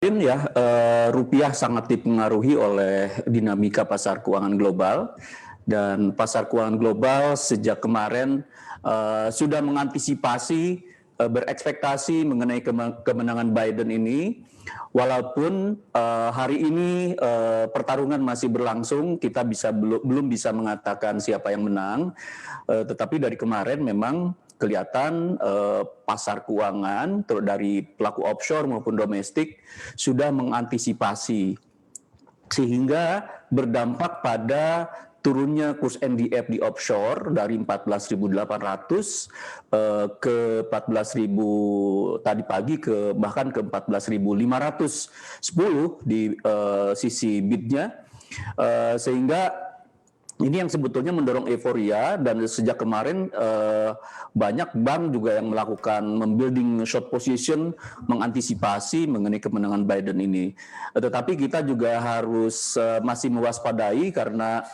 Ya, rupiah sangat dipengaruhi oleh dinamika pasar keuangan global dan pasar keuangan global sejak kemarin sudah mengantisipasi berekspektasi mengenai kemenangan Biden ini. Walaupun hari ini pertarungan masih berlangsung, kita belum bisa mengatakan siapa yang menang, tetapi dari kemarin memang kelihatan pasar keuangan dari pelaku offshore maupun domestik sudah mengantisipasi sehingga berdampak pada turunnya kurs NDF di offshore dari 14.800 ke 14.000 tadi pagi ke bahkan ke 14.510 di sisi bidnya, sehingga ini yang sebetulnya mendorong euforia dan sejak kemarin banyak bank juga yang melakukan membuilding short position mengantisipasi mengenai kemenangan Biden ini. Tetapi kita juga harus masih mewaspadai karena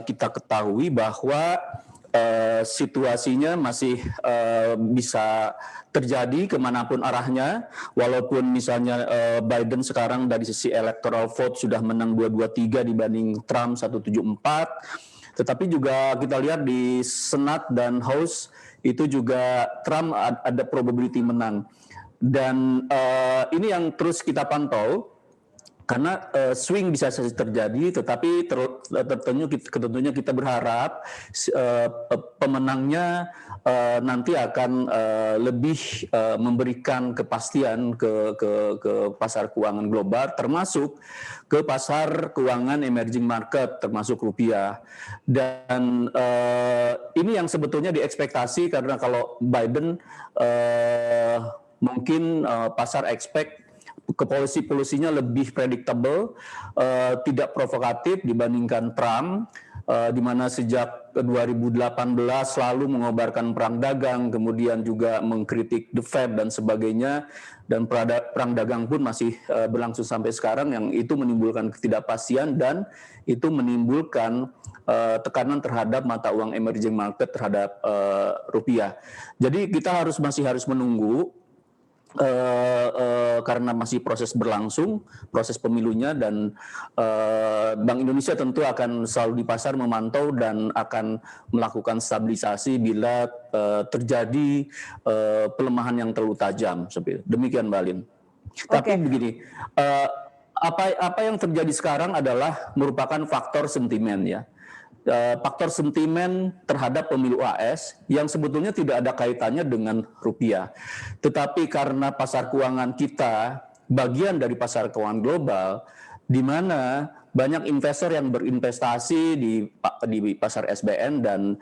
kita ketahui bahwa situasinya masih bisa terjadi kemanapun arahnya, walaupun misalnya Biden sekarang dari sisi electoral vote sudah menang 223 dibanding Trump 174, tetapi juga kita lihat di Senat dan House itu juga Trump ada probability menang. Dan ini yang terus kita pantau, karena swing bisa saja terjadi, tetapi tentunya kita berharap pemenangnya nanti akan lebih memberikan kepastian ke pasar keuangan global, termasuk ke pasar keuangan emerging market, termasuk rupiah. Dan ini yang sebetulnya diekspektasi, karena kalau Biden mungkin pasar expect ke polisinya lebih predictable, tidak provokatif dibandingkan Trump, di mana sejak 2018 selalu mengobarkan perang dagang, kemudian juga mengkritik The Fed dan sebagainya, dan perang dagang pun masih berlangsung sampai sekarang, yang itu menimbulkan ketidakpastian dan itu menimbulkan tekanan terhadap mata uang emerging market terhadap rupiah. Jadi kita masih harus menunggu, karena masih proses berlangsung, proses pemilunya, dan Bank Indonesia tentu akan selalu di pasar memantau dan akan melakukan stabilisasi bila terjadi pelemahan yang terlalu tajam. Demikian, Mbak Lin. Tapi begini, apa yang terjadi sekarang adalah merupakan faktor sentimen, ya. Faktor sentimen terhadap pemilu AS yang sebetulnya tidak ada kaitannya dengan rupiah. Tetapi karena pasar keuangan kita bagian dari pasar keuangan global, di mana banyak investor yang berinvestasi di pasar SBN dan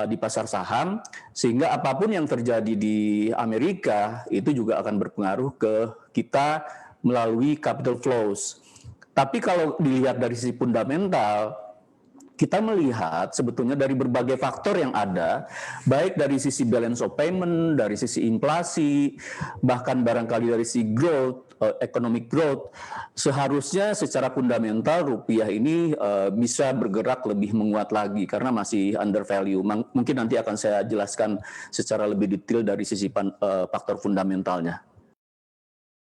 di pasar saham, sehingga apapun yang terjadi di Amerika itu juga akan berpengaruh ke kita melalui capital flows. Tapi kalau dilihat dari sisi fundamental, kita melihat sebetulnya dari berbagai faktor yang ada, baik dari sisi balance of payment, dari sisi inflasi, bahkan barangkali dari sisi growth, economic growth, seharusnya secara fundamental rupiah ini bisa bergerak lebih menguat lagi karena masih under value. Mungkin nanti akan saya jelaskan secara lebih detail dari sisi faktor fundamentalnya.